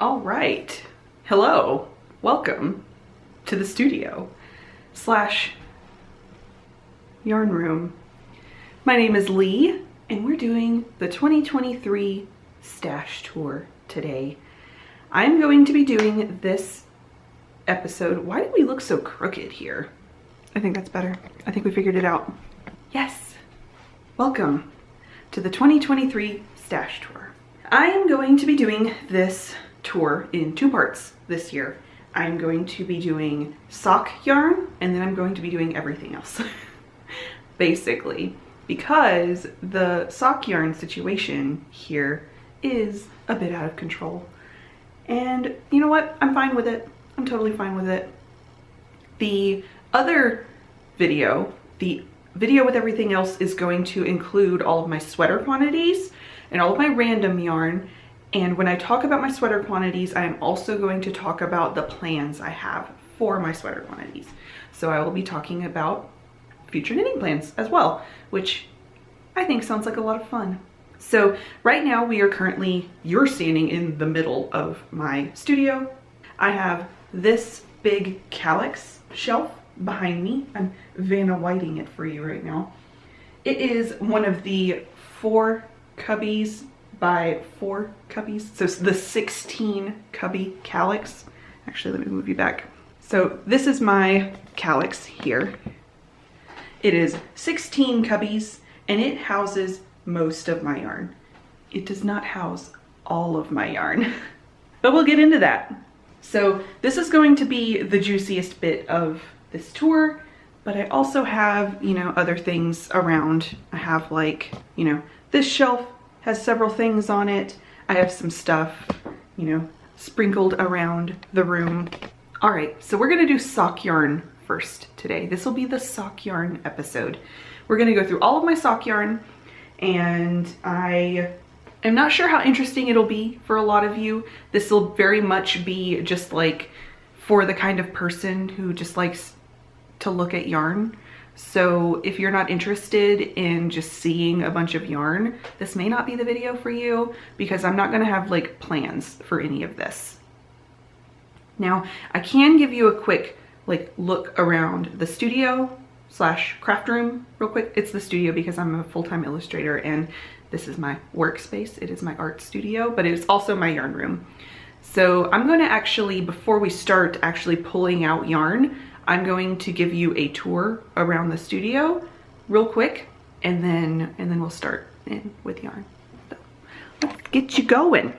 All right. Hello. Welcome to the studio slash yarn room. My name is Leigh and we're doing the 2023 stash tour today. I'm going to be doing this episode. Why do we look so crooked here? I think that's better. I think we figured it out. Yes. Welcome to the 2023 stash tour. I am going to be doing this tour in two parts this year. I'm going to be doing sock yarn and then I'm going to be doing everything else basically, because the sock yarn situation here is a bit out of control. And you know what? I'm fine with it. I'm totally fine with it. The other video, the video with everything else, is going to include all of my sweater quantities and all of my random yarn. And when I talk about my sweater quantities, I am also going to talk about the plans I have for my sweater quantities. So I will be talking about future knitting plans as well, which I think sounds like a lot of fun. So right now you're standing in the middle of my studio. I have this big calyx shelf behind me. I'm Vanna Whiting it for you right now. It is one of the 4 cubbies by 4 cubbies. So it's the 16 cubby calyx. Actually, let me move you back. So this is my calyx here. It is 16 cubbies and it houses most of my yarn. It does not house all of my yarn, but we'll get into that. So this is going to be the juiciest bit of this tour, but I also have, other things around. I have this shelf has several things on it. I have some stuff, sprinkled around the room. All right, so we're gonna do sock yarn first today. This will be the sock yarn episode. We're gonna go through all of my sock yarn, and I am not sure how interesting it'll be for a lot of you. This will very much be just like for the kind of person who just likes to look at yarn. So if you're not interested in just seeing a bunch of yarn, this may not be the video for you, because I'm not gonna have plans for any of this. Now, I can give you a quick look around the studio slash craft room real quick. It's the studio because I'm a full-time illustrator and this is my workspace. It is my art studio, but it's also my yarn room. So I'm going to actually, before we start actually pulling out yarn, I'm going to give you a tour around the studio real quick, and then we'll start in with yarn. So let's get you going.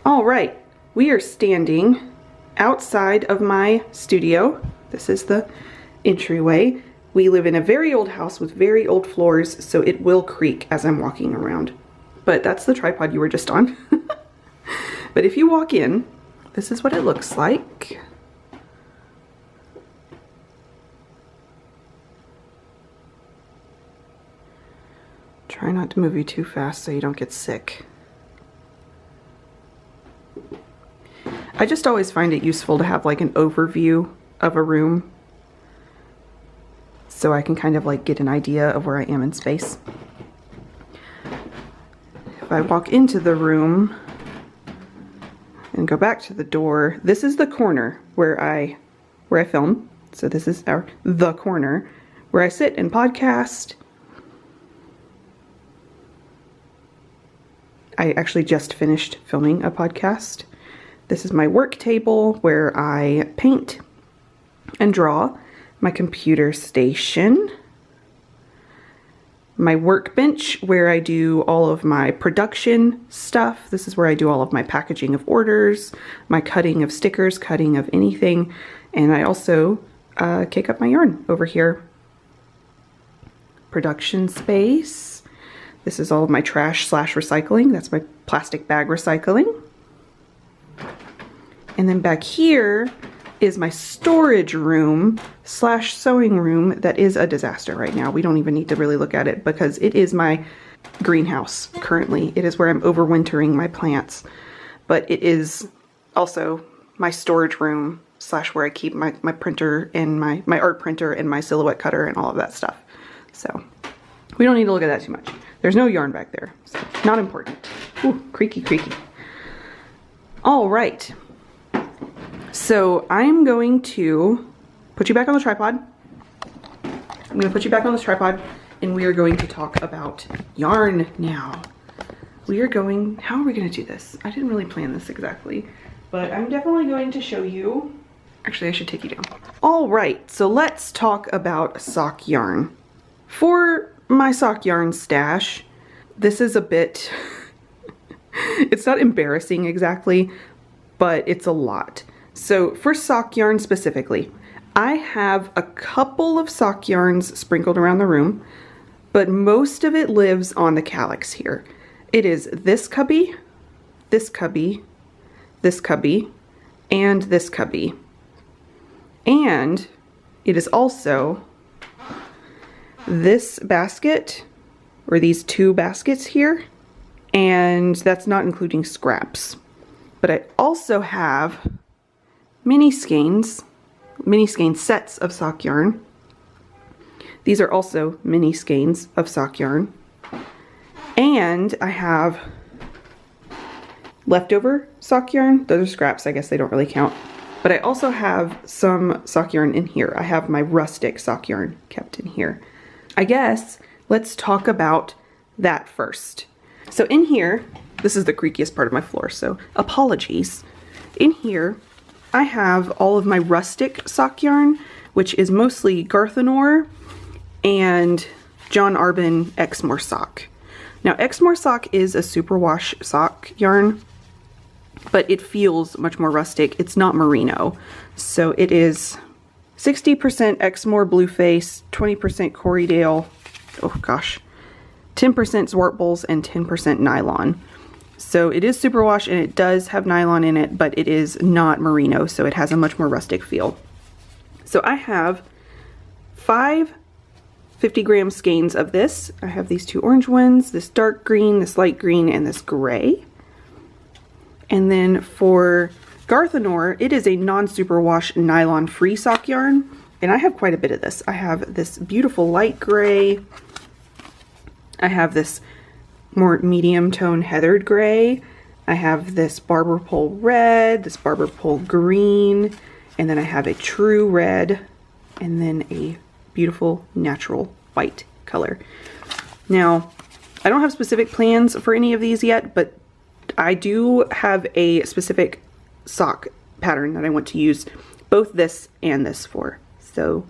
All right, we are standing outside of my studio. This is the entryway. We live in a very old house with very old floors, so it will creak as I'm walking around. But that's the tripod you were just on. But if you walk in, this is what it looks like. Try not to move you too fast so you don't get sick. I just always find it useful to have an overview of a room, so I can kind of get an idea of where I am in space. If I walk into the room and go back to the door, this is the corner where I film. So this is the corner where I sit and podcast. I actually just finished filming a podcast. This is my work table where I paint and draw. My computer station, my workbench where I do all of my production stuff. This is where I do all of my packaging of orders, my cutting of stickers, cutting of anything, and I also cake up my yarn over here. Production space. This is all of my trash slash recycling. That's my plastic bag recycling. And then back here is my storage room slash sewing room that is a disaster right now. We don't even need to really look at it because it is my greenhouse currently. It is where I'm overwintering my plants, but it is also my storage room slash where I keep my printer and my art printer and my silhouette cutter and all of that stuff. So we don't need to look at that too much. There's no yarn back there, so not important. Ooh, creaky, creaky. All right, So I'm going to put you back on the tripod. I'm gonna put you back on this tripod and we are going to talk about yarn now. How are we gonna do this? I didn't really plan this exactly, but I'm definitely going to show you. Actually, I should take you down. All right, so let's talk about sock yarn. For my sock yarn stash, this is a bit, it's not embarrassing exactly, but it's a lot. So for sock yarn specifically, I have a couple of sock yarns sprinkled around the room, but most of it lives on the calyx here. It is this cubby, this cubby, this cubby, and this cubby. And it is also this basket, or these two baskets here, and that's not including scraps. But I also have mini skeins sets of sock yarn. These are also mini skeins of sock yarn. And I have leftover sock yarn. Those are scraps, I guess they don't really count. But I also have some sock yarn in here. I have my rustic sock yarn kept in here. I guess let's talk about that first. So in here, this is the creakiest part of my floor, so apologies. In here, I have all of my rustic sock yarn, which is mostly Garthenor and John Arbon Exmoor sock. Now, Exmoor sock is a superwash sock yarn, but it feels much more rustic. It's not merino. So it is 60% Exmoor Blueface, 20% Corriedale, oh gosh, 10% Zwartbles, and 10% nylon. So it is superwash and it does have nylon in it, but it is not merino, so it has a much more rustic feel. So I have 5 50-gram skeins of this. I have these two orange ones, this dark green, this light green, and this gray. And then for Garthenor, it is a non-superwash nylon-free sock yarn, and I have quite a bit of this. I have this beautiful light gray. I have this more medium tone heathered gray. I have this barber pole red, this barber pole green, and then I have a true red, and then a beautiful natural white color. Now, I don't have specific plans for any of these yet, but I do have a specific sock pattern that I want to use both this and this for. So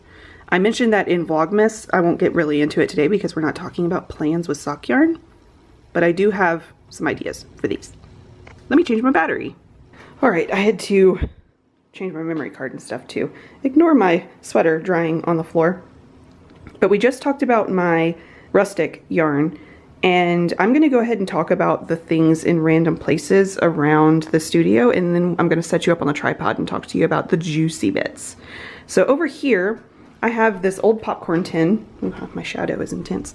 I mentioned that in Vlogmas. I won't get really into it today because we're not talking about plans with sock yarn, but I do have some ideas for these. Let me change my battery. All right, I had to change my memory card and stuff too. Ignore my sweater drying on the floor. But we just talked about my rustic yarn, and I'm gonna go ahead and talk about the things in random places around the studio, and then I'm gonna set you up on the tripod and talk to you about the juicy bits. So over here, I have this old popcorn tin. Oh, my shadow is intense.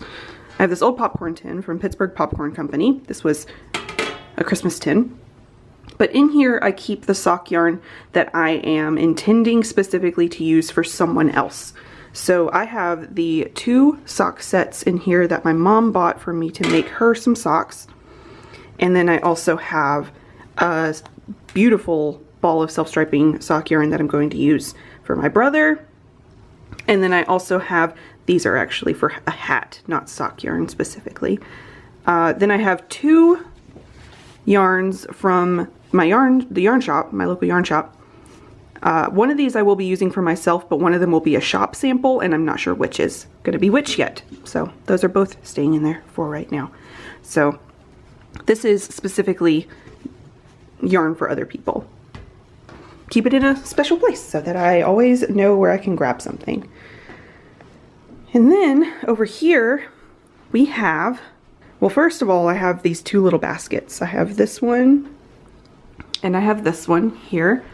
I have this old popcorn tin from Pittsburgh Popcorn Company. This was a Christmas tin. But in here, I keep the sock yarn that I am intending specifically to use for someone else. So I have the 2 sock sets in here that my mom bought for me to make her some socks. And then I also have a beautiful ball of self-striping sock yarn that I'm going to use for my brother. And then I also have, these are actually for a hat, not sock yarn specifically. Then I have 2 yarns from the yarn shop, my local yarn shop. One of these I will be using for myself, but one of them will be a shop sample, and I'm not sure which is going to be which yet. So those are both staying in there for right now. So this is specifically yarn for other people. Keep it in a special place so that I always know where I can grab something. And then over here we have, well, first of all, I have these 2 little baskets. I have this one and I have this one here.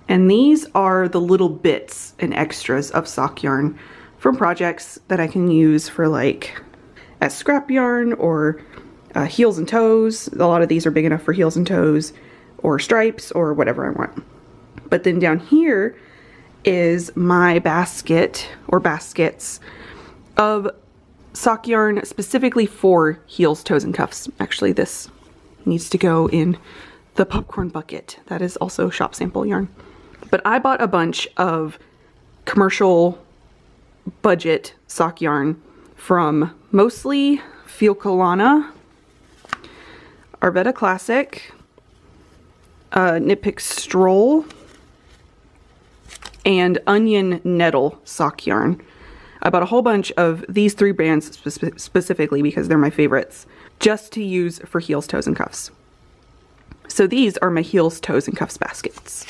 And these are the little bits and extras of sock yarn from projects that I can use for like as scrap yarn or heels and toes. A lot of these are big enough for heels and toes or stripes or whatever I want. But then down here is my basket or baskets of sock yarn specifically for heels, toes, and cuffs. Actually, this needs to go in the popcorn bucket. That is also shop sample yarn. But I bought a bunch of commercial budget sock yarn from mostly Fioccolana, Arveda Classic, Knit Pick Stroll, and Onion Nettle sock yarn. I bought a whole bunch of these 3 brands specifically because they're my favorites, just to use for heels, toes, and cuffs. So these are my heels, toes, and cuffs baskets.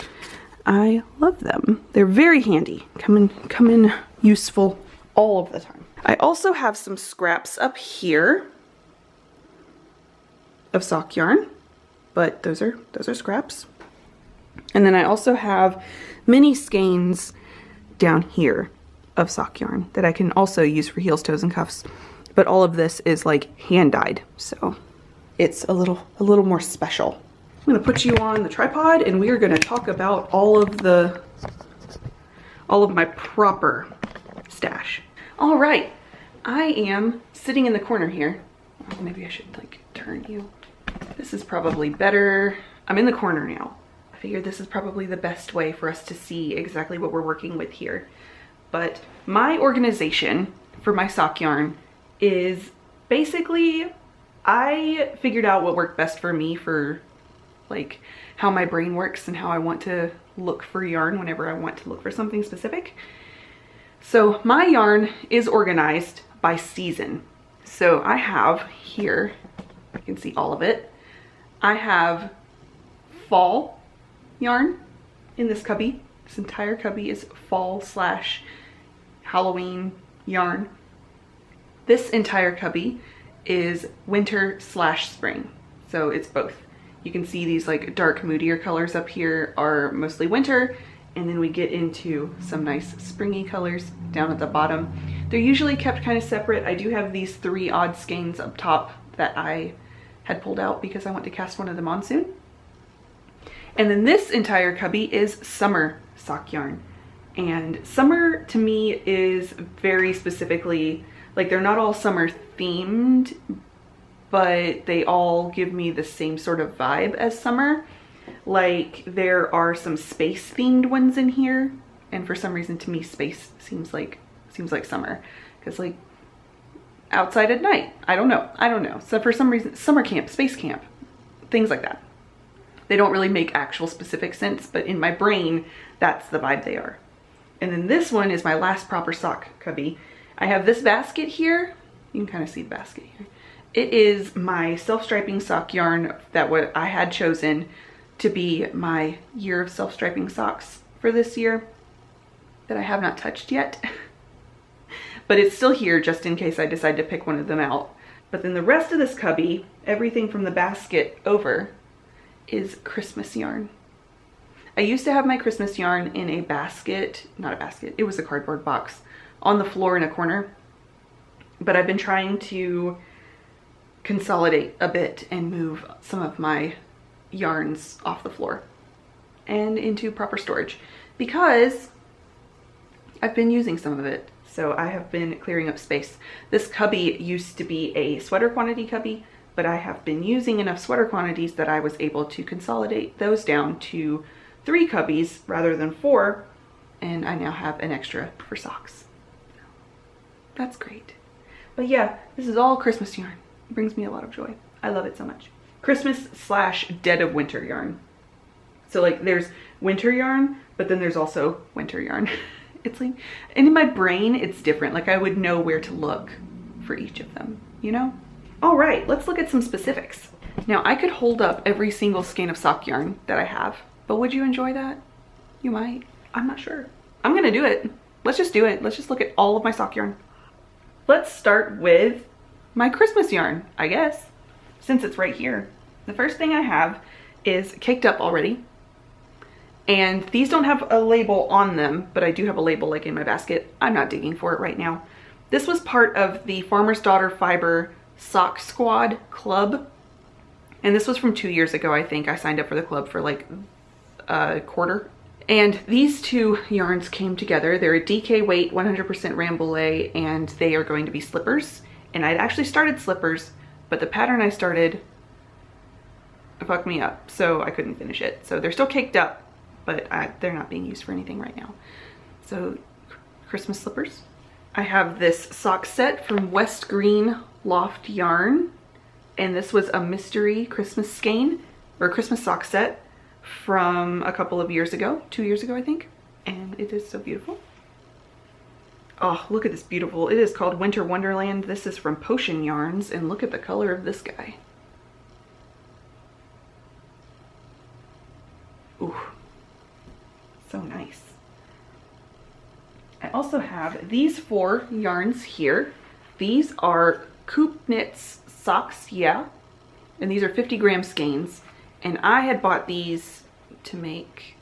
I love them. They're very handy. Come in useful all of the time. I also have some scraps up here of sock yarn, but those are scraps. And then I also have mini skeins down here of sock yarn that I can also use for heels, toes, and cuffs. But all of this is like hand dyed, so it's a little more special. I'm gonna put you on the tripod and we are gonna talk about all of my proper stash. All right, I am sitting in the corner here. Maybe I should like turn you. This is probably better. I'm in the corner now. I figured this is probably the best way for us to see exactly what we're working with here. But my organization for my sock yarn is basically, I figured out what worked best for me for like how my brain works and how I want to look for yarn whenever I want to look for something specific. So my yarn is organized by season. So I have here, you can see all of it. I have fall yarn in this cubby. This entire cubby is fall / Halloween yarn. This entire cubby is winter / spring. So it's both. You can see these like dark moodier colors up here are mostly winter, and then we get into some nice springy colors down at the bottom. They're usually kept kind of separate. I do have these 3 odd skeins up top that I had pulled out because I want to cast one of them on soon. And then this entire cubby is summer sock yarn. And summer to me is very specifically, like they're not all summer themed, but they all give me the same sort of vibe as summer. Like there are some space themed ones in here, and for some reason to me space seems like summer, because like outside at night, I don't know. So for some reason, summer camp, space camp, things like that. They don't really make actual specific sense, but in my brain, that's the vibe they are. And then this one is my last proper sock cubby. I have this basket here. You can kind of see the basket here. It is my self-striping sock yarn that what I had chosen to be my year of self-striping socks for this year that I have not touched yet. But it's still here just in case I decide to pick one of them out. But then the rest of this cubby, everything from the basket over, is Christmas yarn. I used to have my Christmas yarn in a basket, not a basket, it was a cardboard box on the floor in a corner. But I've been trying to consolidate a bit and move some of my yarns off the floor and into proper storage because I've been using some of it. So I have been clearing up space. This cubby used to be a sweater quantity cubby, but I have been using enough sweater quantities that I was able to consolidate those down to 3 cubbies rather than 4, and I now have an extra for socks. That's great. But yeah, this is all Christmas yarn. It brings me a lot of joy. I love it so much. Christmas / dead of winter yarn. So like there's winter yarn, but then there's also winter yarn. It's like, and in my brain, it's different. Like I would know where to look for each of them, you know? All right, let's look at some specifics. Now I could hold up every single skein of sock yarn that I have, but would you enjoy that? You might, I'm not sure. I'm gonna do it. Let's just do it. Let's just look at all of my sock yarn. Let's start with my Christmas yarn, I guess, since it's right here. The first thing I have is caked up already. And these don't have a label on them, but I do have a label like in my basket. I'm not digging for it right now. This was part of the Farmer's Daughter Fiber Sock Squad Club. And this was from 2 years ago, I think. I signed up for the club for like a quarter. And these 2 yarns came together. They're a DK weight, 100% Rambouillet, and they are going to be slippers. And I'd actually started slippers, but the pattern I started fucked me up, so I couldn't finish it. So they're still caked up, but they're not being used for anything right now. So Christmas slippers. I have this sock set from West Green Loft Yarn, and this was a mystery Christmas skein or Christmas sock set from a couple of years ago, 2 years ago I think, and it is so beautiful. Oh, look at this beautiful, it is called Winter Wonderland. This is from Potion Yarns, and look at the color of this guy. Ooh, so nice. I also have these 4 yarns here. These are LeighKnits socks, yeah, and these are 50-gram skeins, and I had bought these to make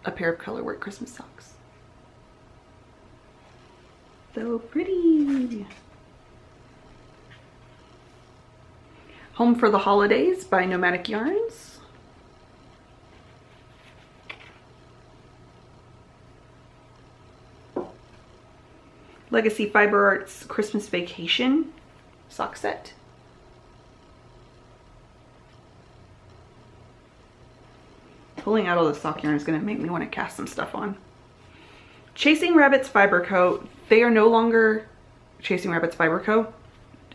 a pair of colorwork Christmas socks. So pretty. Home for the Holidays by Nomadic Yarns. Legacy Fiber Arts Christmas Vacation sock set. Pulling out all the sock yarn is going to make me want to cast some stuff on. Chasing Rabbits Fiber Co. They are no longer Chasing Rabbits Fiber Co.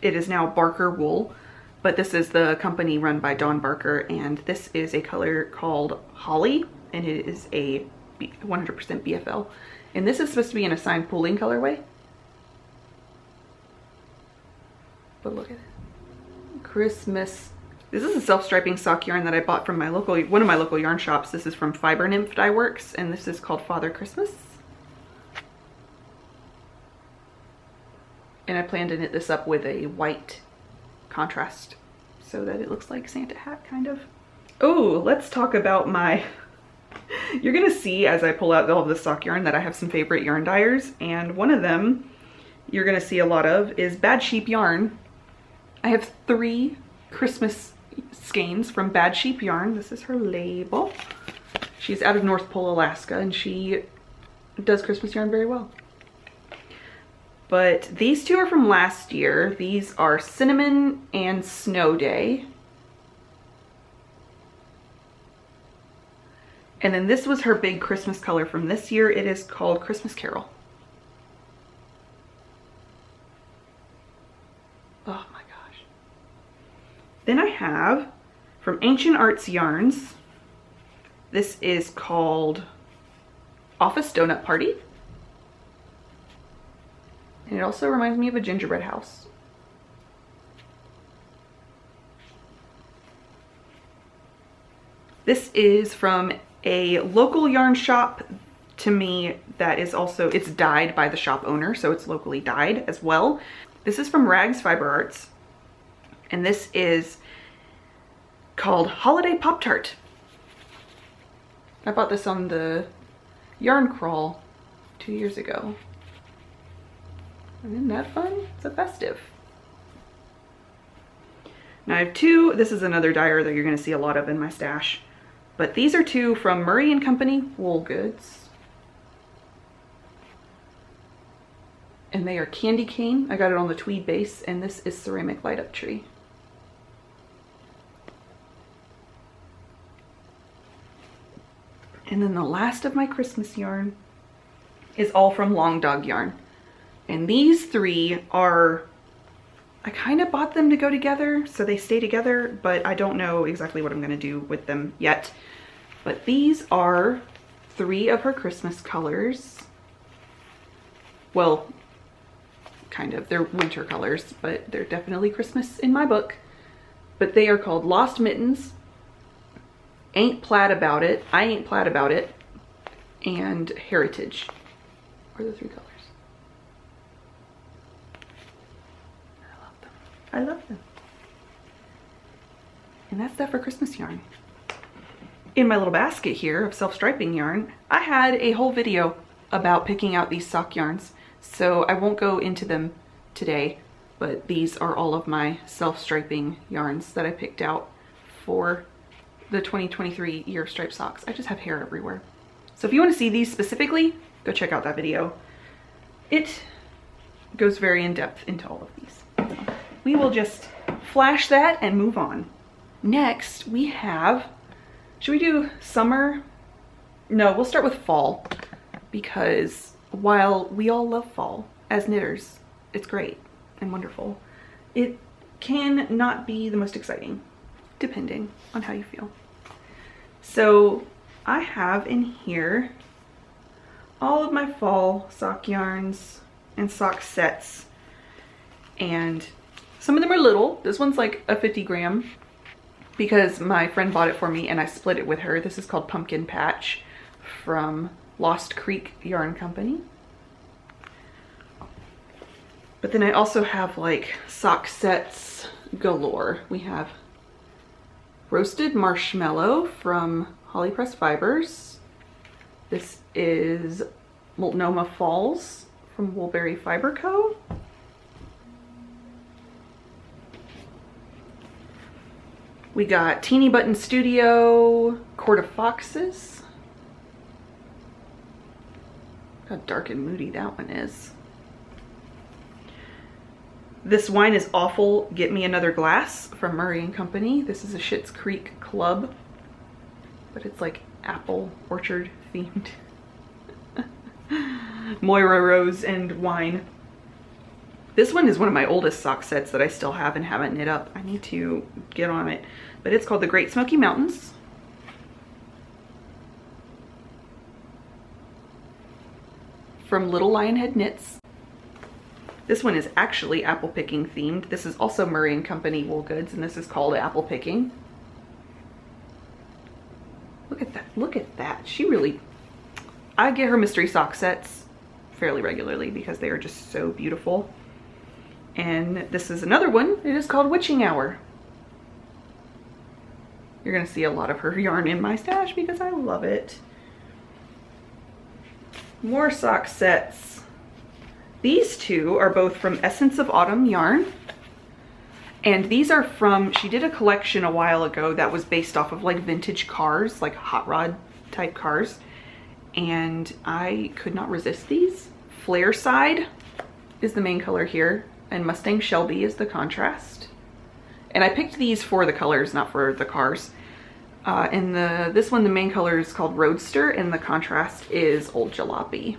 It is now Barker Wool, but this is the company run by Dawn Barker, and this is a color called Holly, and it is a 100% BFL. And this is supposed to be an assigned pooling colorway. But look at it. Christmas. This is a self-striping sock yarn that I bought from one of my local yarn shops. This is from Fiber Nymph Dye Works, and this is called Father Christmas. And I plan to knit this up with a white contrast so that it looks like Santa hat, kind of. Oh, let's talk about my... You're gonna see as I pull out all of this sock yarn that I have some favorite yarn dyers, and one of them you're gonna see a lot of is Bad Sheep Yarn. I have 3 Christmas skeins from Bad Sheep Yarn. This is her label. She's out of North Pole, Alaska, and she does Christmas yarn very well. But these 2 are from last year. These are Cinnamon and Snow Day. And then this was her big Christmas color from this year. It is called Christmas Carol. Oh my gosh. Then I have from Ancient Arts Yarns. This is called Office Donut Party. And it also reminds me of a gingerbread house. This is from a local yarn shop to me that is also, it's dyed by the shop owner, so it's locally dyed as well. This is from Rags Fiber Arts, and this is called Holiday Pop-Tart. I bought this on the yarn crawl 2 years ago. Isn't that fun? It's a festive. Now I have 2, this is another dyer that you're gonna see a lot of in my stash, but these are 2 from Murray & Company Wool Goods. And they are Candy Cane. I got it on the tweed base, and this is Ceramic Light Up Tree. And then the last of my Christmas yarn is all from Long Dog Yarn. And these 3 are, I kind of bought them to go together, so they stay together, but I don't know exactly what I'm going to do with them yet. But these are 3 of her Christmas colors. Well, kind of. They're winter colors, but they're definitely Christmas in my book. But they are called Lost Mittens, Ain't Plaid About It, I Ain't Plaid About It, and Heritage are the 3 colors. I love them. And that's that for Christmas yarn. In my little basket here of self-striping yarn, I had a whole video about picking out these sock yarns, so I won't go into them today, but these are all of my self-striping yarns that I picked out for the 2023 year of striped socks. I just have hair everywhere. So if you want to see these specifically, go check out that video. It goes very in depth into all of these. We will just flash that and move on. Next we have, should we do summer No, we'll start with fall, because while we all love fall as knitters, it's great and wonderful, it can not be the most exciting, depending on how you feel. So I have in here all of my fall sock yarns and sock sets, and some of them are little. This one's like a 50 gram because my friend bought it for me and I split it with her. This is called Pumpkin Patch from Lost Creek Yarn Company. But then I also have like sock sets galore. We have Roasted Marshmallow from Holly Press Fibers. This is Multnomah Falls from Woolberry Fiber Co. We got Teeny Button Studio Court of Foxes. How dark and moody that one is. This Wine is Awful, Get Me Another Glass from Murray & Company. This is a Schitt's Creek Club, but it's like apple orchard themed. Moira Rose and Wine. This one is one of my oldest sock sets that I still have and haven't knit up. I need to get on it, but it's called the Great Smoky Mountains. From Little Lionhead Knits. This one is actually apple picking themed. This is also Murray & Company wool goods, and this is called Apple Picking. Look at that, look at that. She really, I get her mystery sock sets fairly regularly because they are just so beautiful. And this is another one. It is called Witching Hour. You're gonna see a lot of her yarn in my stash because I love it. More sock sets. These two are both from Essence of Autumn yarn. And these are from, she did a collection a while ago that was based off of like vintage cars, like hot rod type cars. And I could not resist these. Flare Side is the main color here, and Mustang Shelby is the contrast. And I picked these for the colors, not for the cars. And this one, the main color is called Roadster, and the contrast is Old Jalopy.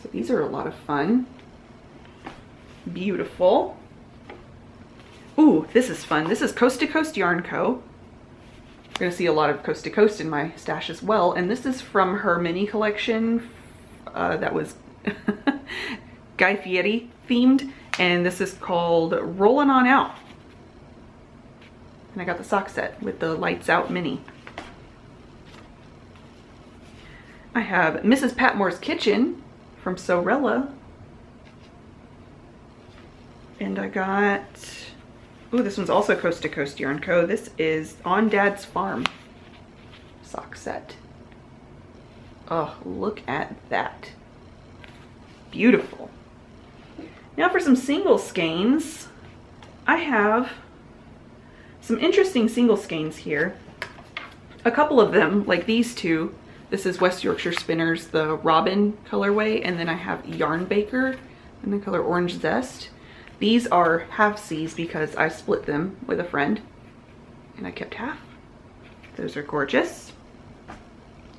So these are a lot of fun. Beautiful. Ooh, this is fun. This is Coast to Coast Yarn Co. You're gonna see a lot of Coast to Coast in my stash as well. And this is from her mini collection that was Guy Fieri themed. And this is called Rollin' On Out. And I got the sock set with the Lights Out mini. I have Mrs. Patmore's Kitchen from Sorella. And I got, ooh, this one's also Coast to Coast Yarn Co. This is On Dad's Farm sock set. Oh, look at that. Beautiful. Now for some single skeins. I have some interesting single skeins here. A couple of them, like these two. This is West Yorkshire Spinners, the Robin colorway, and then I have Yarn Baker in the color Orange Zest. These are half-seas because I split them with a friend and I kept half. Those are gorgeous.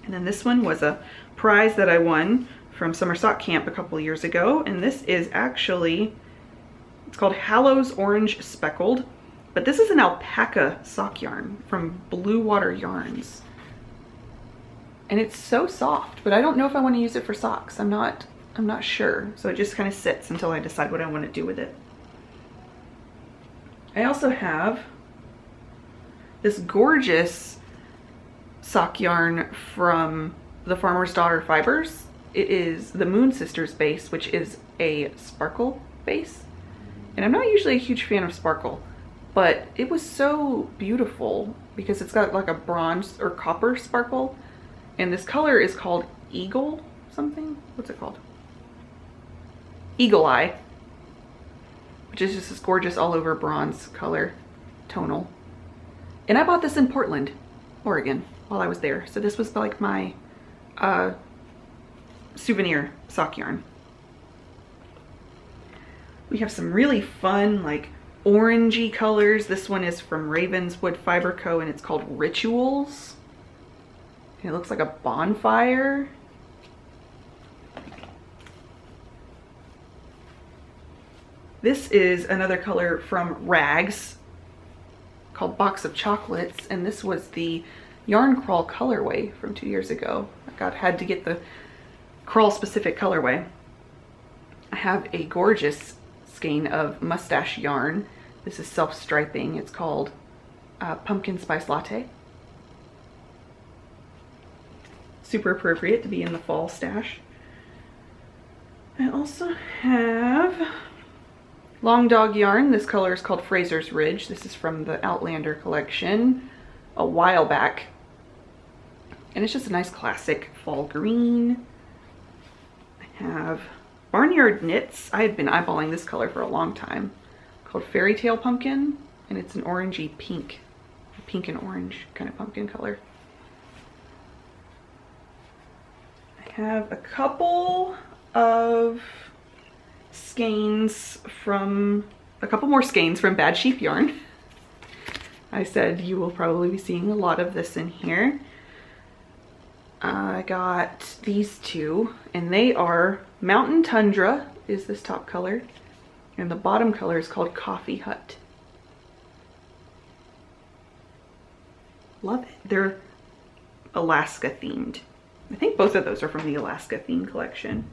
And then this one was a prize that I won from Summer Sock Camp a couple years ago. And this is actually, it's called Hallows Orange Speckled, but this is an alpaca sock yarn from Blue Water Yarns. And it's so soft, but I don't know if I want to use it for socks. I'm not sure. So it just kind of sits until I decide what I want to do with it. I also have this gorgeous sock yarn from the Farmer's Daughter Fibers. It is the Moon Sisters base, which is a sparkle base. And I'm not usually a huge fan of sparkle, but it was so beautiful because it's got like a bronze or copper sparkle. And this color is called Eagle something. What's it called? Eagle Eye, which is just this gorgeous all over bronze color, tonal. And I bought this in Portland, Oregon while I was there. So this was like my souvenir sock yarn. We have some really fun like orangey colors. This one is from Ravenswood Fiber Co. and it's called Rituals. It looks like a bonfire. This is another color from Rags called Box of Chocolates, and this was the Yarn Crawl colorway from 2 years ago. I had to get the crawl specific colorway. I have a gorgeous skein of mustache yarn. This is self-striping. It's called Pumpkin Spice Latte. Super appropriate to be in the fall stash. I also have Long Dog yarn. This color is called Fraser's Ridge. This is from the Outlander collection a while back. And it's just a nice classic fall green. I have Barnyard Knits. I had been eyeballing this color for a long time, called Fairy Tale Pumpkin, and it's an orangey pink, pink and orange kind of pumpkin color. I have a couple of skeins from, a couple more skeins from Bad Sheep Yarn. I said you will probably be seeing a lot of this in here. I got these two, and they are Mountain Tundra is this top color, and the bottom color is called Coffee Hut. Love it. They're Alaska themed. I think both of those are from the Alaska theme collection.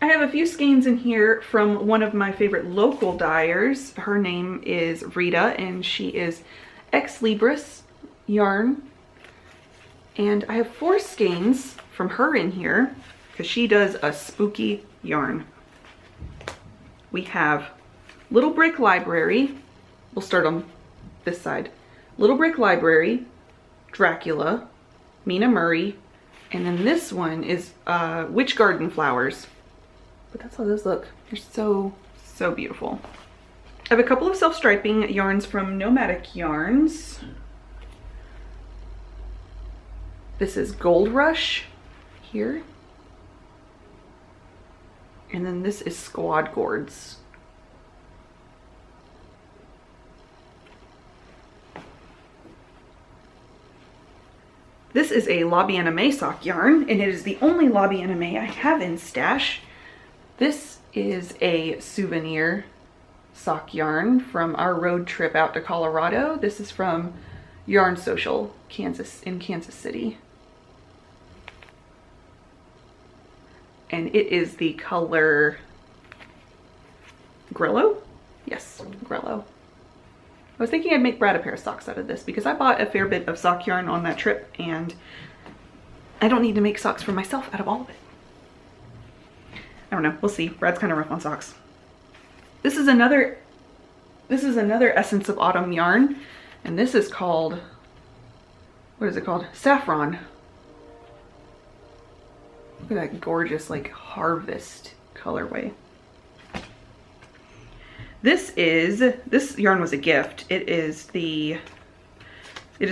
I have a few skeins in here from one of my favorite local dyers. Her name is Rita, and she is Ex Libris Yarn. And I have 4 skeins from her in here because she does a spooky yarn. We have Little Brick Library. We'll start on this side. Little Brick Library, Dracula, Mina Murray, and then this one is Witch Garden Flowers. But that's how those look. They're so, so beautiful. I have a couple of self-striping yarns from Nomadic Yarns. This is Gold Rush here. And then this is Squad Gourds. This is a Lobby Anime sock yarn, and it is the only Lobby Anime I have in stash. This is a souvenir sock yarn from our road trip out to Colorado. This is from Yarn Social, Kansas, in Kansas City. And it is the color Grello? Yes, Grello. I was thinking I'd make Brad a pair of socks out of this because I bought a fair bit of sock yarn on that trip, and I don't need to make socks for myself out of all of it. I don't know, we'll see. Brad's kind of rough on socks. This is another Essence of Autumn yarn, and this is called, what is it called? Saffron. Look at that gorgeous, like, harvest colorway. This yarn was a gift. It is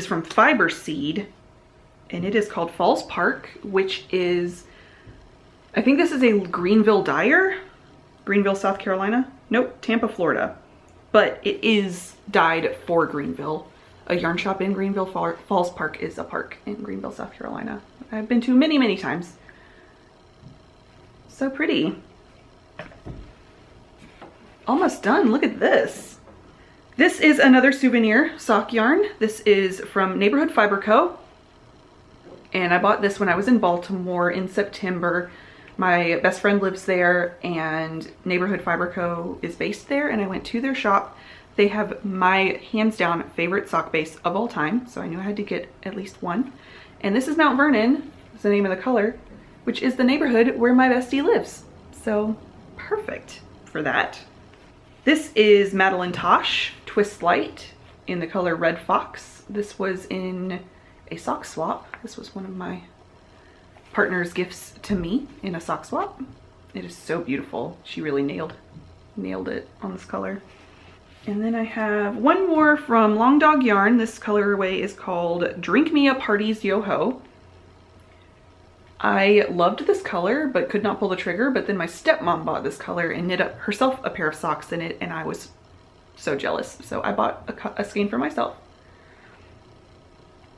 from Fiber Seed, and it is called Falls Park, which is, I think this is a Greenville dyer. Greenville, South Carolina. Nope, Tampa, Florida. But it is dyed for Greenville. A yarn shop in Greenville. Falls Park is a park in Greenville, South Carolina. I've been to many, many times. So pretty. Almost done. Look at this. This is another souvenir sock yarn. This is from Neighborhood Fiber Co. And I bought this when I was in Baltimore in September. My best friend lives there, and Neighborhood Fiber Co. is based there, and I went to their shop. They have my hands down favorite sock base of all time, so I knew I had to get at least one. And this is Mount Vernon, is the name of the color, which is the neighborhood where my bestie lives. So perfect for that. This is Madeline Tosh Twist Light in the color Red Fox. This was in a sock swap. This was one of my partner's gifts to me in a sock swap. It is so beautiful. She really nailed it on this color. And then I have one more from Long Dog Yarn. This colorway is called Drink Me a Party's Yo-Ho. I loved this color but could not pull the trigger, but then my stepmom bought this color and knit up herself a pair of socks in it, and I was so jealous. So I bought a skein for myself.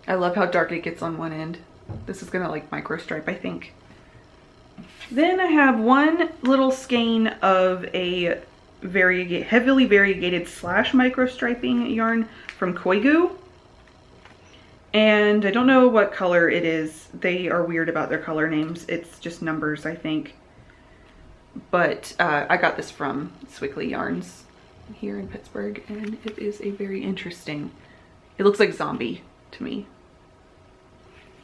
I love how dark it gets on one end. This is gonna like micro stripe, I think. Then I have one little skein of a heavily variegated slash micro striping yarn from Koigu. And I don't know what color it is. They are weird about their color names. It's just numbers, I think. But I got this from Swickly Yarns here in Pittsburgh, and it is a very interesting, it looks like zombie to me.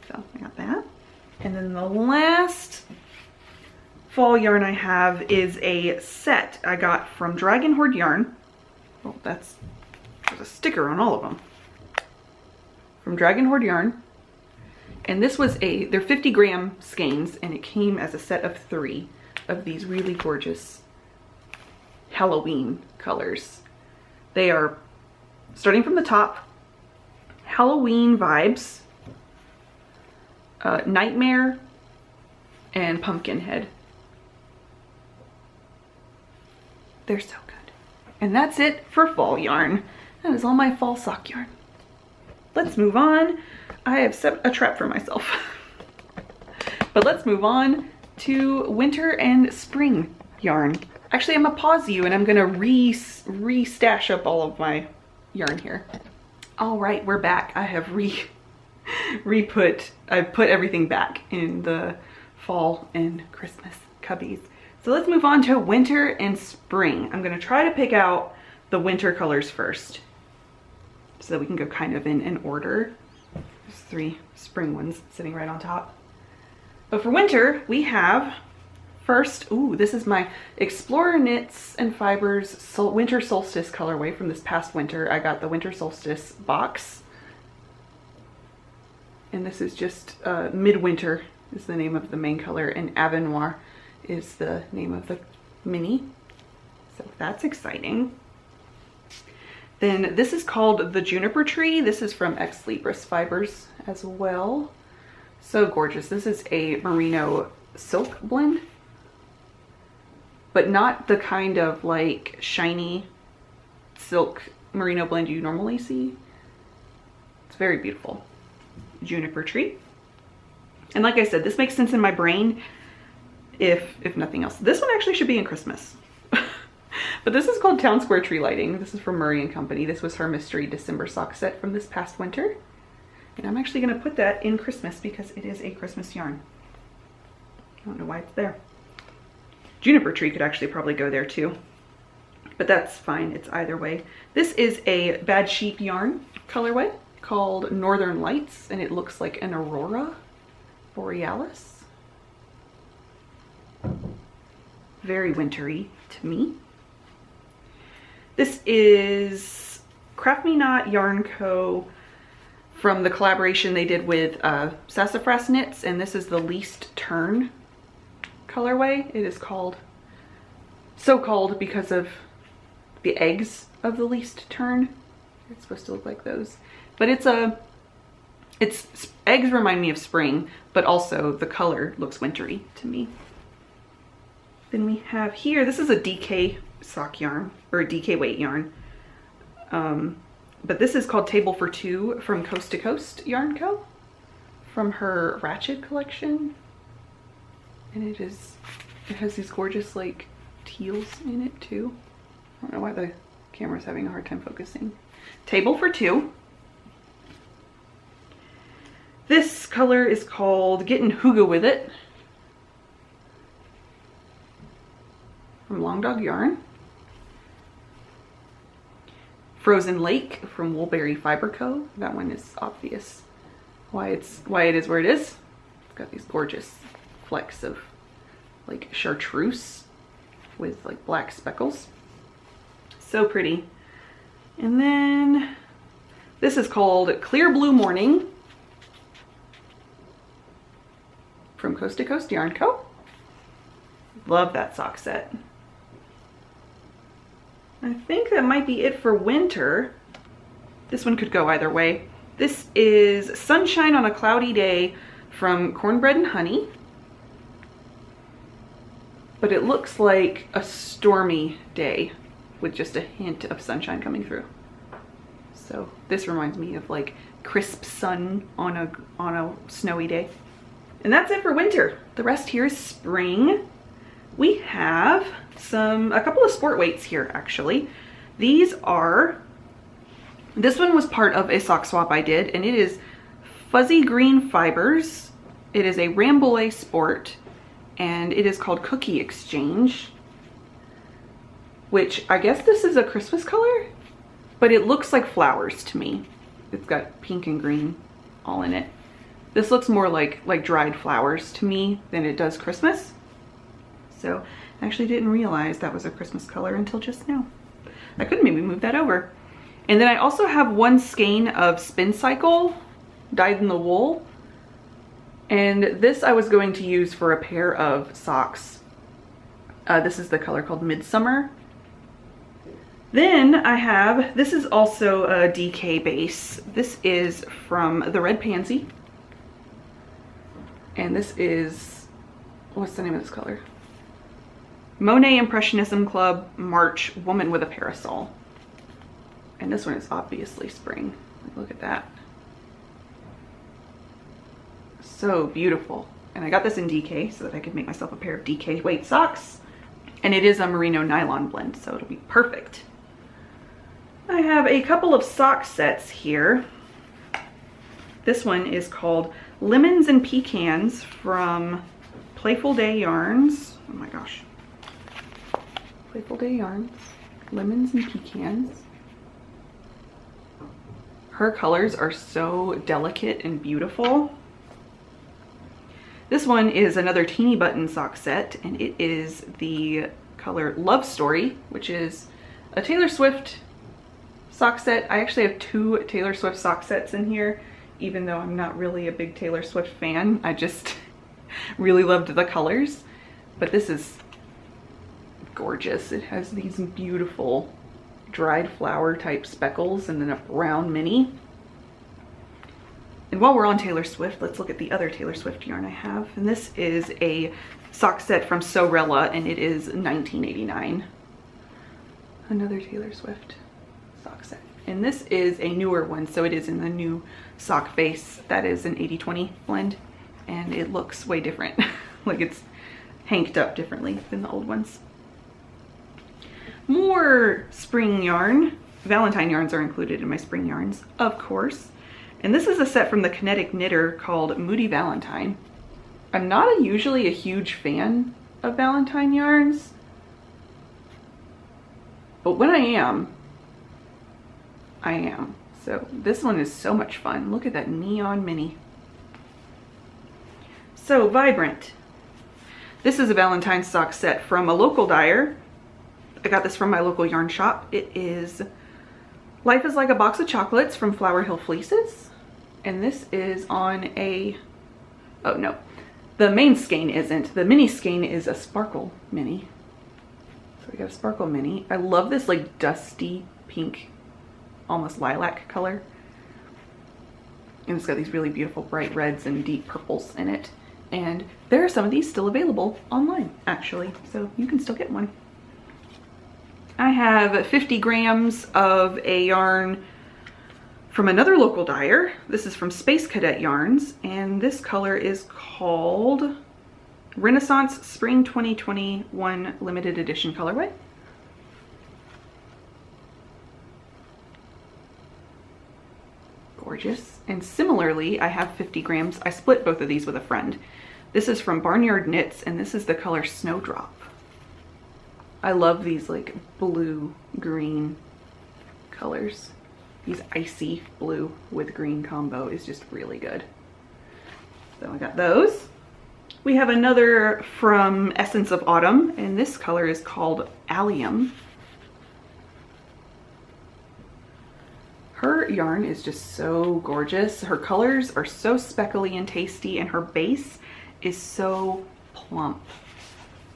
So I got that. And then the last fall yarn I have is a set I got from Dragon Horde Yarn. Well, there's a sticker on all of them. From Dragon Horde Yarn. And this was they're 50 gram skeins, and it came as a set of 3 of these really gorgeous Halloween colors. They are, starting from the top, Halloween vibes, Nightmare, and Pumpkinhead. They're so good. And that's it for fall yarn. That is all my fall sock yarn. Let's move on. I have set a trap for myself. But let's move on to winter and spring yarn. Actually, I'm gonna pause you and I'm gonna re-stash up all of my yarn here. All right, we're back. I have I've put everything back in the fall and Christmas cubbies. So let's move on to winter and spring. I'm gonna try to pick out the winter colors first so that we can go kind of in an order. There's 3 spring ones sitting right on top. But for winter, we have first, ooh, this is my Explorer Knits and Fibers Winter Solstice colorway from this past winter. I got the Winter Solstice box. And this is just Midwinter is the name of the main color, and Avenoir is the name of the mini. So that's exciting. Then this is called the Juniper Tree. This is from Ex Libris Fibers as well. So gorgeous. This is a merino silk blend, but not the kind of like shiny silk merino blend you normally see. It's very beautiful. Juniper Tree. And like I said, this makes sense in my brain if nothing else. This one actually should be in Christmas. But this is called Town Square Tree Lighting. This is from Murray & Company. This was her mystery December sock set from this past winter. And I'm actually gonna put that in Christmas because it is a Christmas yarn. I don't know why it's there. Juniper Tree could actually probably go there too, but that's fine, it's either way. This is a Bad Sheep yarn colorway called Northern Lights, and it looks like an aurora borealis. Very wintry to me. This is Craft Me Not Yarn Co. from the collaboration they did with Sassafras Knits, and this is the Least Turn colorway. It is so called because of the eggs of the Least Turn. It's supposed to look like those, but it's eggs remind me of spring, but also the color looks wintry to me. Then we have here, this is a DK sock yarn, or a DK weight yarn. But this is called Table for Two from Coast to Coast Yarn Co. from her Ratchet collection. And it has these gorgeous like teals in it too. I don't know why the camera's having a hard time focusing. Table for Two. This color is called Gettin' Hygge With It from Long Dog Yarn. Frozen Lake from Woolberry Fiber Co. That one is obvious why it is where it is. It's got these gorgeous flecks of like chartreuse with like black speckles. So pretty. And then this is called Clear Blue Morning from Coast to Coast Yarn Co. Love that sock set. I think that might be it for winter. This one could go either way. This is Sunshine on a Cloudy Day from Cornbread and Honey. But it looks like a stormy day with just a hint of sunshine coming through. So this reminds me of like crisp sun on a snowy day. And that's it for winter. The rest here is spring. We have a couple of sport weights here actually. This one was part of a sock swap I did, and it is fuzzy green fibers. It is a Rambouillet Sport, and it is called Cookie Exchange, which I guess this is a Christmas color, but it looks like flowers to me. It's got pink and green all in it. This looks more like dried flowers to me than it does Christmas. So I actually didn't realize that was a Christmas color until just now. I could maybe move that over. And then I also have one skein of Spin Cycle dyed in the wool. And this I was going to use for a pair of socks. This is the color called Midsummer. Then I have, this is also a DK base. This is from the Red Pansy. And this is, what's the name of this color? Monet Impressionism Club March Woman with a Parasol. And this one is obviously spring. Look at that. So beautiful. And I got this in DK so that I could make myself a pair of DK weight socks. And it is a merino nylon blend, so it'll be perfect. I have a couple of sock sets here. This one is called Lemons and Pecans from Playful Day Yarns. Oh my gosh. Playful Day Yarns. Lemons and Pecans. Her colors are so delicate and beautiful. This one is another teeny button sock set, and it is the color Love Story, which is a Taylor Swift sock set. I actually have 2 Taylor Swift sock sets in here, even though I'm not really a big Taylor Swift fan. I just really loved the colors. But this is gorgeous. It has these beautiful dried flower type speckles and then a brown mini. And while we're on Taylor Swift, let's look at the other Taylor Swift yarn I have. And this is a sock set from Sorella, and it is $19.89. Another Taylor Swift sock set. And this is a newer one, so it is in the new sock base. That is an 80/20 blend, and it looks way different. Like it's hanked up differently than the old ones. More spring yarn. Valentine yarns are included in my spring yarns, of course. And this is a set from the Kinetic Knitter called Moody Valentine. I'm not usually a huge fan of Valentine yarns, but when I am, I am. So this one is so much fun. Look at that neon mini. So Vibrant. This is a Valentine sock set from a local dyer. I got this from my local yarn shop. It is Life is Like a Box of Chocolates from Flower Hill Fleeces. And this is on a, oh no, the main skein isn't. The mini skein is a sparkle mini. So we got a sparkle mini. I love this like dusty pink, almost lilac color. And it's got these really beautiful bright reds and deep purples in it. And there are some of these still available online, actually. So you can still get one. I have 50 grams of a yarn from another local dyer. This is from Space Cadet Yarns, and this color is called Renaissance Spring 2021 Limited Edition colorway. Gorgeous. And similarly, I have 50 grams. I split both of these with a friend. This is from Barnyard Knits, and this is the color Snowdrop. I love these like blue green colors. These icy blue with green combo is just really good. So I got those. We have another from Essence of Autumn, and this color is called Allium. Her yarn is just so gorgeous. Her colors are so speckly and tasty, and her base is so plump.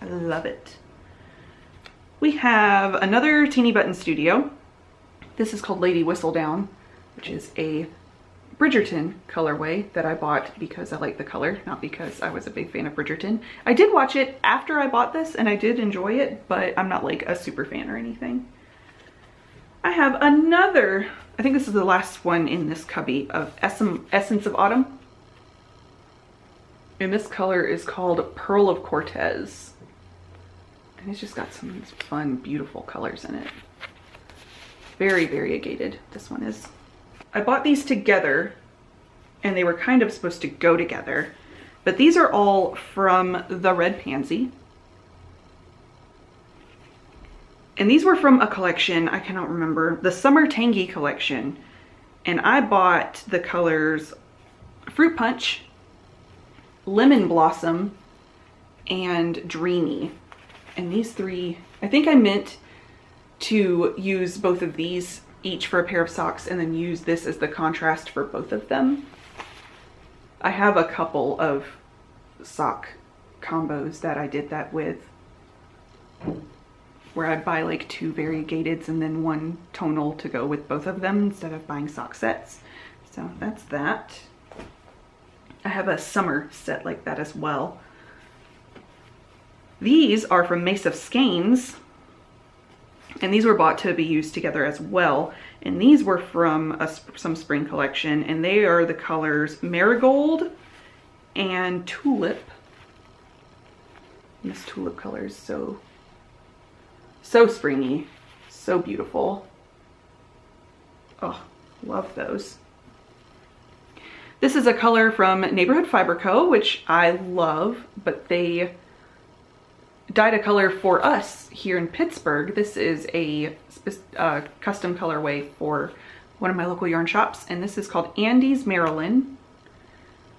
I love it. We have another Teeny Button Studio. This is called Lady Whistledown, which is a Bridgerton colorway that I bought because I like the color, not because I was a big fan of Bridgerton. I did watch it after I bought this and I did enjoy it, but I'm not like a super fan or anything. I have another, I think this is the last one in this cubby, of Essence of Autumn. And this color is called Pearl of Cortez. And it's just got some fun, beautiful colors in it. Very variegated, this one is. I bought these together and they were kind of supposed to go together, but these are all from the Red Pansy. And these were from a collection, I cannot remember, the Summer Tangy collection. And I bought the colors Fruit Punch, Lemon Blossom, and Dreamy. And these three, I think I meant to use both of these each for a pair of socks and then use this as the contrast for both of them. I have a couple of sock combos that I did that with, where I'd buy like 2 variegateds and then 1 tonal to go with both of them instead of buying sock sets. So that's that. I have a summer set like that as well. These are from Mace of Skeins, and these were bought to be used together as well. And these were from some spring collection, and they are the colors Marigold and Tulip. This tulip color is so springy, so beautiful. Oh, love those. This is a color from Neighborhood Fiber Co., which I love, but they dyed a color for us here in Pittsburgh. This is a custom colorway for one of my local yarn shops, and this is called Andy's Maryland.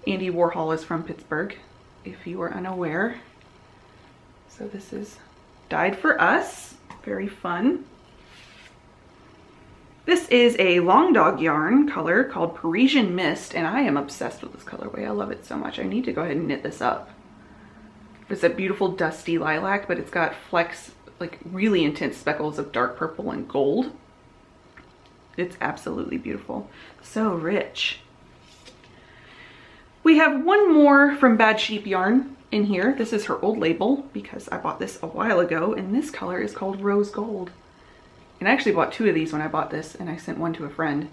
Andy Warhol is from Pittsburgh, if you are unaware. So this is dyed for us. Very fun. This is a Long Dog yarn color called Parisian Mist, and I am obsessed with this colorway. I love it so much. I need to go ahead and knit this up. It's a beautiful dusty lilac, but it's got flecks, like really intense speckles of dark purple and gold. It's absolutely beautiful. So rich. We have one more from Bad Sheep Yarn in here. This is her old label because I bought this a while ago, and this color is called Rose Gold. And I actually bought 2 of these when I bought this, and I sent one to a friend.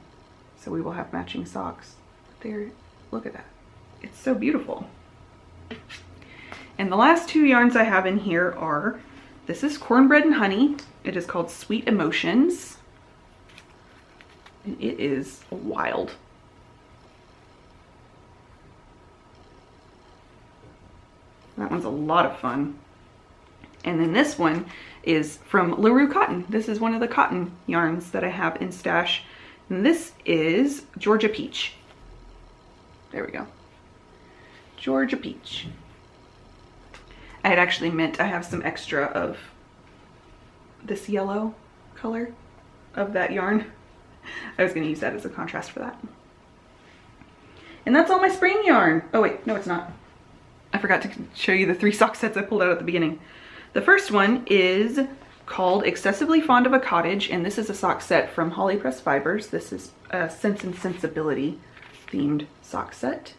So we will have matching socks. There, look at that. It's so beautiful. And the last 2 yarns I have in here are, this is Cornbread and Honey. It is called Sweet Emotions. And it is wild. That one's a lot of fun. And then this one is from LaRue Cotton. This is one of the cotton yarns that I have in stash. And this is Georgia Peach. There we go. Georgia Peach. I had actually meant I have some extra of this yellow color of that yarn. I was going to use that as a contrast for that. And that's all my spring yarn. Oh wait, no it's not. I forgot to show you the 3 sock sets I pulled out at the beginning. The first one is called Excessively Fond of a Cottage, and this is a sock set from Holly Press Fibers. This is a Sense and Sensibility themed sock set.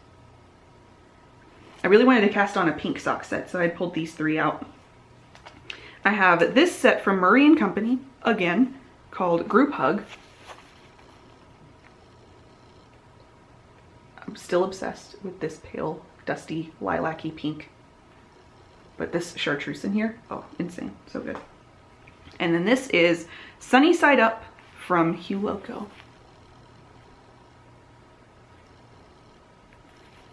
I really wanted to cast on a pink sock set, so I pulled these 3 out. I have this set from Murray & Company, again, called Group Hug. I'm still obsessed with this pale, dusty, lilac-y pink. But this chartreuse in here, oh, insane, so good. And then this is Sunny Side Up from Hugh Loco.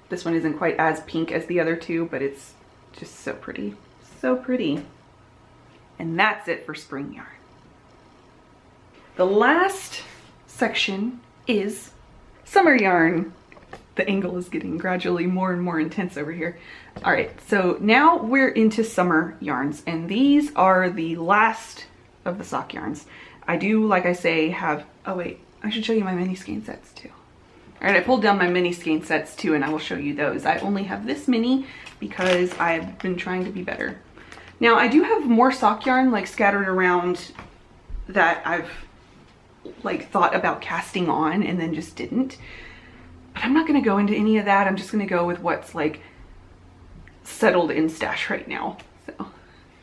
This one isn't quite as pink as the other 2, but it's just so pretty. So pretty. And that's it for spring yarn. The last section is summer yarn. The angle is getting gradually more and more intense over here. All right, so now we're into summer yarns, and these are the last of the sock yarns. I do, like I say, have, oh wait, I should show you my mini skein sets too. All right, I pulled down my mini skein sets too, and I will show you those. I only have this mini because I've been trying to be better. Now, I do have more sock yarn like scattered around that I've like thought about casting on and then just didn't. But I'm not gonna go into any of that. I'm just gonna go with what's like settled in stash right now. So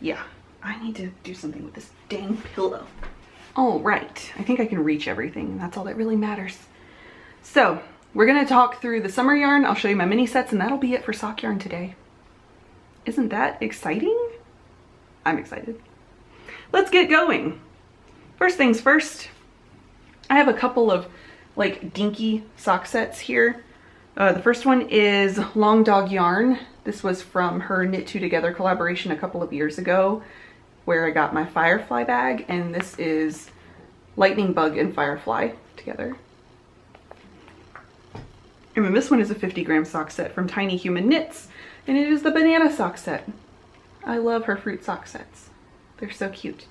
yeah, I need to do something with this dang pillow. All right, I think I can reach everything. That's all that really matters. So we're gonna talk through the summer yarn. I'll show you my mini sets, and that'll be it for sock yarn today. Isn't that exciting? I'm excited. Let's get going. First things first, I have a couple of like dinky sock sets here. The first one is Long Dog Yarn. This was from her Knit Two Together collaboration a couple of years ago, where I got my Firefly bag, and this is Lightning Bug and Firefly together. And then this one is a 50-gram sock set from Tiny Human Knits, and it is the banana sock set. I love her fruit sock sets. They're so cute.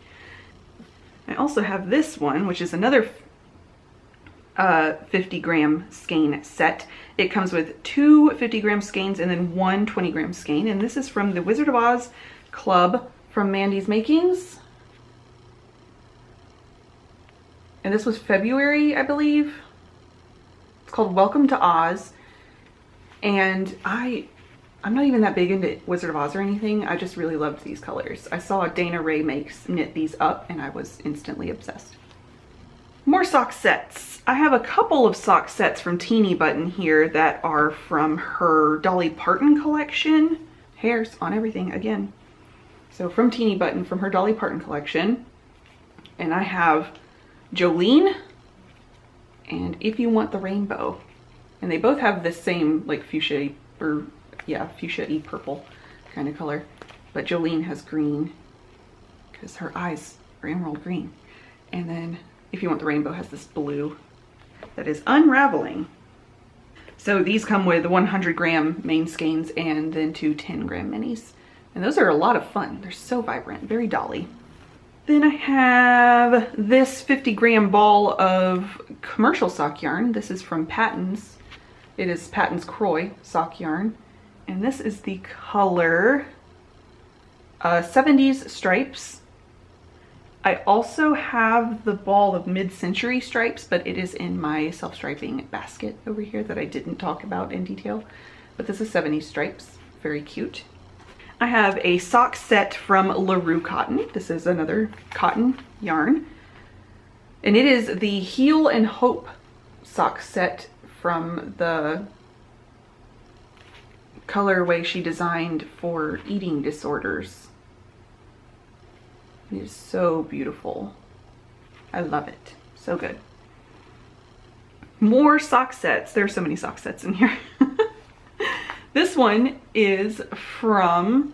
I also have this one, which is another 50-gram skein set. It comes with 2 50-gram skeins and then 1 20-gram skein, and this is from the Wizard of Oz Club from Mandy's Makings. And this was February, I believe. It's called Welcome to Oz. And I'm not even that big into Wizard of Oz or anything. I just really loved these colors. I saw Dana Ray knit these up and I was instantly obsessed. More sock sets. I have a couple of sock sets from Teeny Button here that are from her Dolly Parton collection. Hairs on everything again. So from Teeny Button, from her Dolly Parton collection. And I have Jolene and If You Want the Rainbow. And they both have the same like fuchsia, or yeah, fuchsia-y purple kind of color. But Jolene has green because her eyes are emerald green. And then If You Want the Rainbow has this blue that is unraveling. So these come with 100-gram main skeins and then 2 10-gram minis. And those are a lot of fun. They're so vibrant, very dolly. Then I have this 50-gram ball of commercial sock yarn. This is from Patton's. It is Patton's Croy sock yarn. And this is the color 70s Stripes. I also have the ball of mid-century stripes, but it is in my self-striping basket over here that I didn't talk about in detail. But this is 70s Stripes, very cute. I have a sock set from LaRue Cotton. This is another cotton yarn. And it is the Heal and Hope sock set from the colorway she designed for eating disorders. It is so beautiful. I love it. So good. More sock sets. There are so many sock sets in here. This one is from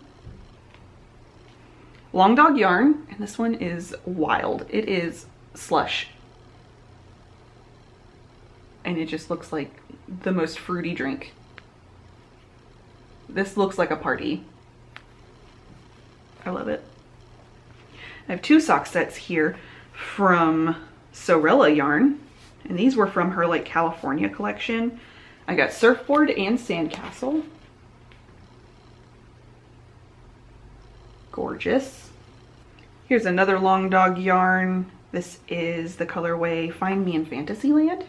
Long Dog Yarn, and this one is wild. It is slush. And it just looks like the most fruity drink. This looks like a party. I love it. I have 2 sock sets here from Sorella Yarn, and these were from her like California collection. I got Surfboard and Sandcastle. Gorgeous. Here's another Long Dog Yarn. This is the colorway Find Me in Fantasyland.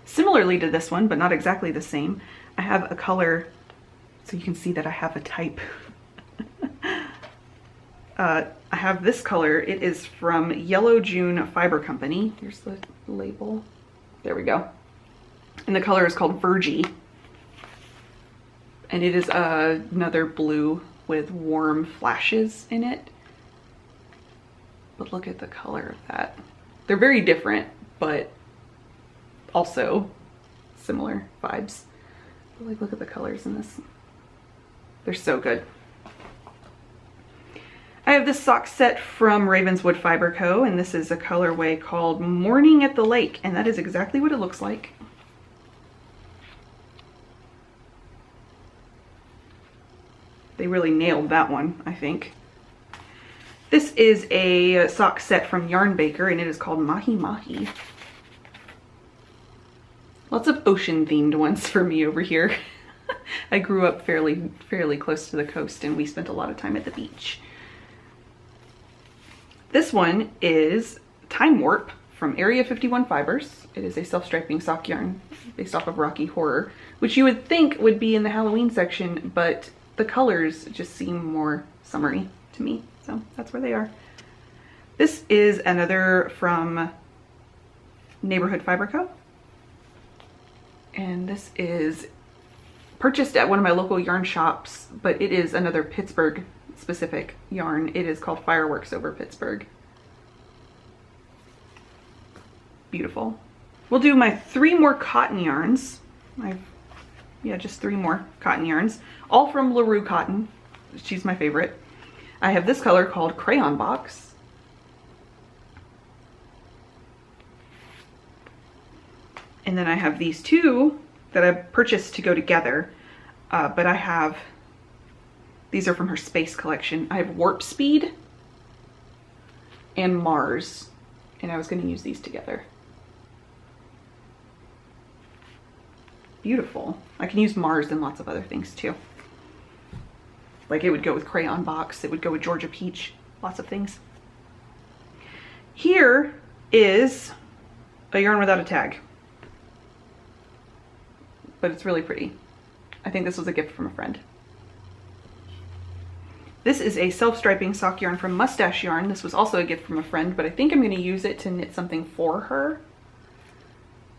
Similarly to this one, but not exactly the same, I have a color, so you can see that I have a type. I have this color. It is from Yellow June Fiber Company. Here's the label. There we go. And the color is called Virgie. And it is another blue with warm flashes in it. But look at the color of that. They're very different, but also similar vibes. But like, look at the colors in this. They're so good. I have this sock set from Ravenswood Fiber Co. And this is a colorway called Morning at the Lake. And that is exactly what it looks like. They really nailed that one, I think. This is a sock set from Yarn Baker, and it is called Mahi Mahi. Lots of ocean themed ones for me over here. I grew up fairly close to the coast, and we spent a lot of time at the beach. This one is Time Warp from Area 51 Fibers. It is a self-striping sock yarn based off of Rocky Horror, which you would think would be in the Halloween section, but the colors just seem more summery to me. So that's where they are. This is another from Neighborhood Fiber Co. And this is purchased at one of my local yarn shops, but it is another Pittsburgh specific yarn. It is called Fireworks Over Pittsburgh. Beautiful. We'll do my 3 more cotton yarns. Yeah, just 3 more cotton yarns, all from LaRue Cotton. She's my favorite. I have this color called Crayon Box. And then I have these 2 that I purchased to go together, but I have, these are from her Space collection. I have Warp Speed and Mars, and I was going to use these together. Beautiful. I can use Mars in lots of other things too. Like it would go with Crayon Box, it would go with Georgia Peach, lots of things. Here is a yarn without a tag, but it's really pretty. I think this was a gift from a friend. This is a self-striping sock yarn from Mustache Yarn. This was also a gift from a friend, but I think I'm going to use it to knit something for her.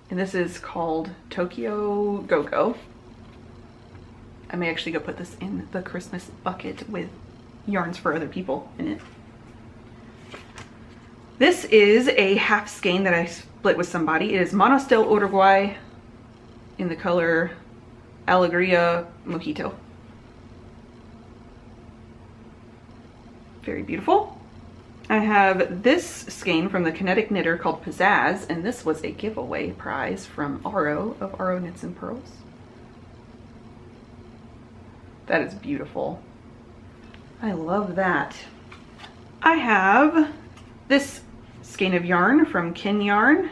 And this is called Tokyo Go-Go. I may actually go put this in the Christmas bucket with yarns for other people in it. This is a half skein that I split with somebody. It is Monostel Uruguay in the color Alegria Mojito. Very beautiful. I have this skein from the Kinetic Knitter called Pizzazz, and this was a giveaway prize from Aro of Aro Knits and Pearls. That is beautiful. I love that. I have this skein of yarn from Kin Yarn.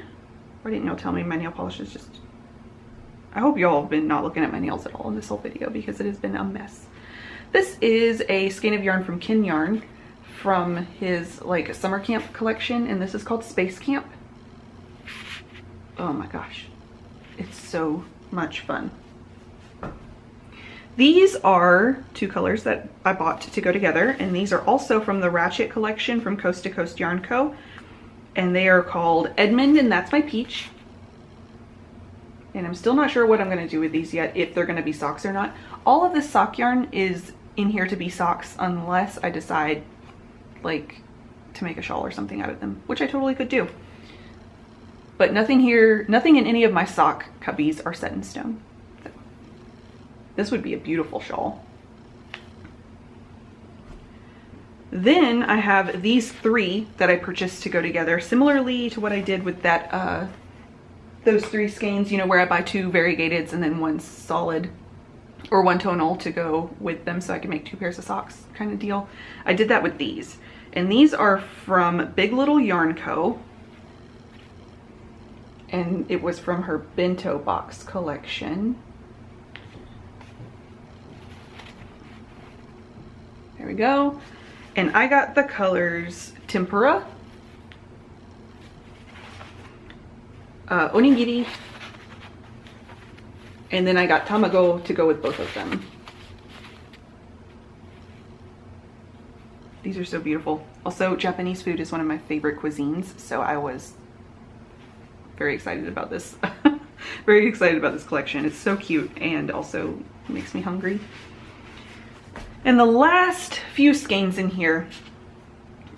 Why didn't y'all tell me my nail polish is just... I hope y'all have been not looking at my nails at all in this whole video because it has been a mess. This is a skein of yarn from Kin Yarn from his like summer camp collection, and this is called Space Camp. Oh my gosh, it's so much fun. These are 2 colors that I bought to go together, and these are also from the Ratchet collection from Coast to Coast Yarn Co. And they are called Edmund, and that's my peach. And I'm still not sure what I'm going to do with these yet, if they're going to be socks or not. All of this sock yarn is in here to be socks unless I decide like to make a shawl or something out of them, which I totally could do. But nothing here, nothing in any of my sock cubbies are set in stone. So this would be a beautiful shawl. Then I have these 3 that I purchased to go together, similarly to what I did with that those 3 skeins, you know, where I buy 2 variegateds and then 1 solid or 1 tonal to go with them so I can make 2 pairs of socks kind of deal. I did that with these. And these are from Big Little Yarn Co. And it was from her Bento Box collection. There we go. And I got the colors Tempura, Onigiri, and then I got Tamago to go with both of them. These are so beautiful. Also, Japanese food is one of my favorite cuisines, so I was very excited about this. Very excited about this collection. It's so cute and also makes me hungry. And the last few skeins in here,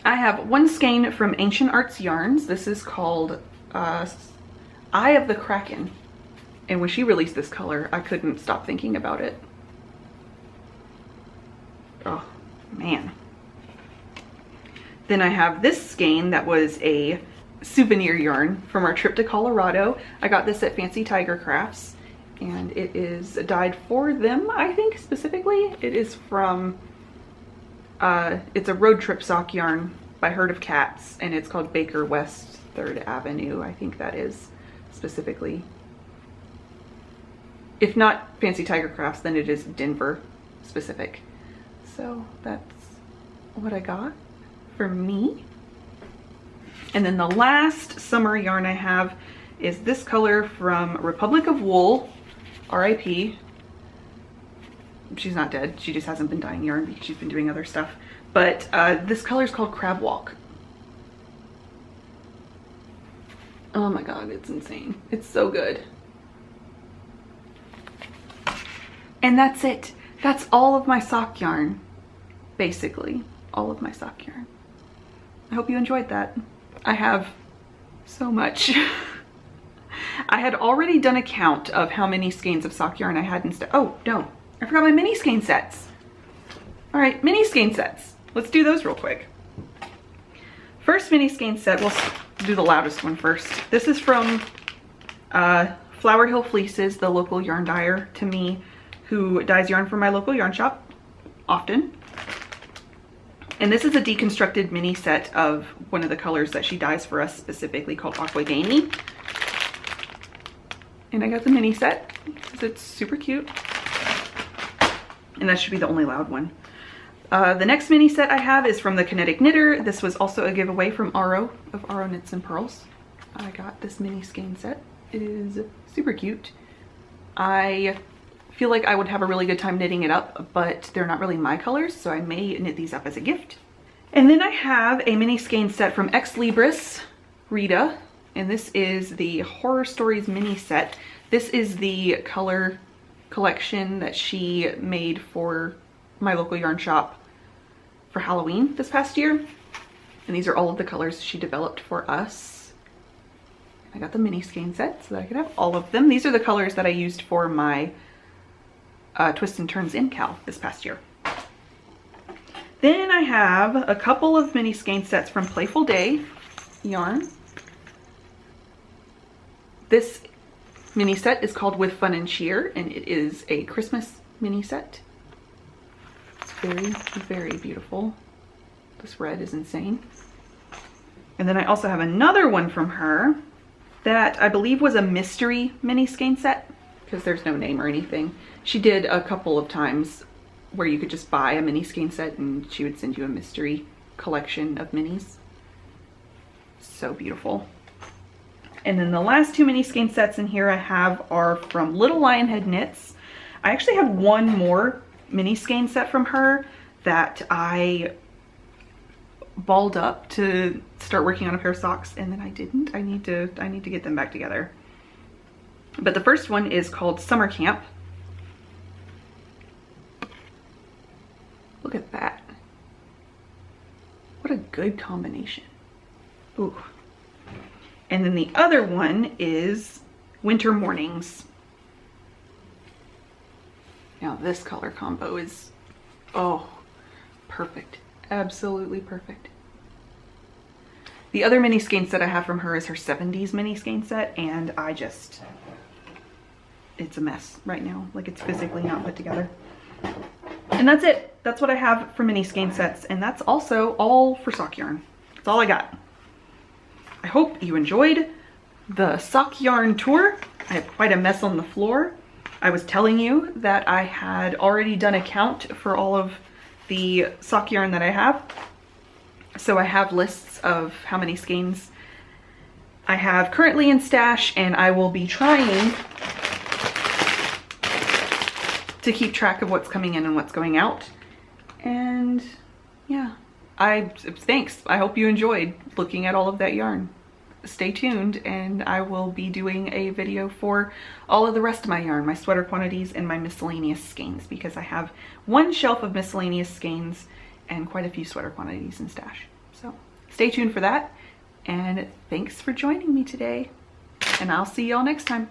I have 1 skein from Ancient Arts Yarns. This is called Eye of the Kraken. And when she released this color, I couldn't stop thinking about it. Oh, man. Then I have this skein that was a souvenir yarn from our trip to Colorado. I got this at Fancy Tiger Crafts, and it is dyed for them, I think, specifically. It is from, it's a road trip sock yarn by Herd of Cats, and it's called Baker West 3rd Avenue. I think that is specifically. If not Fancy Tiger Crafts, then it is Denver specific. So that's what I got for me. And then the last summer yarn I have is this color from Republic of Wool, RIP. she's not dead. She just hasn't been dyeing yarn because she's been doing other stuff. But this color is called Crab Walk. Oh my God, it's insane. It's so good. And that's it. That's all of my sock yarn. Basically, all of my sock yarn. I hope you enjoyed that. I have so much. I had already done a count of how many skeins of sock yarn I had instead. Oh, no, I forgot my mini skein sets. All right, mini skein sets. Let's do those real quick. First mini skein set, we'll do the loudest one first. This is from Flower Hill Fleeces, the local yarn dyer to me, who dyes yarn for my local yarn shop often. And this is a deconstructed mini set of one of the colors that she dyes for us specifically, called Aqua Gamey. And I got the mini set because it's super cute. And that should be the only loud one. The next mini set I have is from the Kinetic Knitter. This was also a giveaway from Aro of Aro Knits and Pearls. I got this mini skein set. It is super cute. I feel like I would have a really good time knitting it up, but they're not really my colors, so I may knit these up as a gift. And then I have a mini skein set from Ex Libris Rita, and this is the Horror Stories mini set. This is the color collection that she made for my local yarn shop for Halloween this past year. And these are all of the colors she developed for us. I got the mini skein set so that I could have all of them. These are the colors that I used for my Twist and Turns in Cal this past year. Then I have a couple of mini skein sets from Playful Day yarn. This mini set is called With Fun and Cheer, and it is a Christmas mini set. It's very, very beautiful. This red is insane. And then I also have another one from her that I believe was a mystery mini skein set, because there's no name or anything. She did a couple of times where you could just buy a mini skein set and she would send you a mystery collection of minis. So beautiful. And then the last two mini skein sets in here I have are from Little Lionhead Knits. I actually have one more mini skein set from her that I balled up to start working on a pair of socks, and then I didn't. I need to get them back together. But the first one is called Summer Camp. Look at that. What a good combination. Ooh. And then the other one is Winter Mornings. Now this color combo is, oh, perfect. Absolutely perfect. The other mini skein set I have from her is her 70s mini skein set, and it's a mess right now. Like, it's physically not put together. And that's it. That's what I have for mini skein sets, and that's also all for sock yarn. That's all I got. I hope you enjoyed the sock yarn tour. I have quite a mess on the floor. I was telling you that I had already done a count for all of the sock yarn that I have. So I have lists of how many skeins I have currently in stash, and I will be trying to keep track of what's coming in and what's going out. And yeah, thanks. I hope you enjoyed looking at all of that yarn. Stay tuned, and I will be doing a video for all of the rest of my yarn, my sweater quantities and my miscellaneous skeins, because I have one shelf of miscellaneous skeins and quite a few sweater quantities in stash. So stay tuned for that, and thanks for joining me today, and I'll see y'all next time.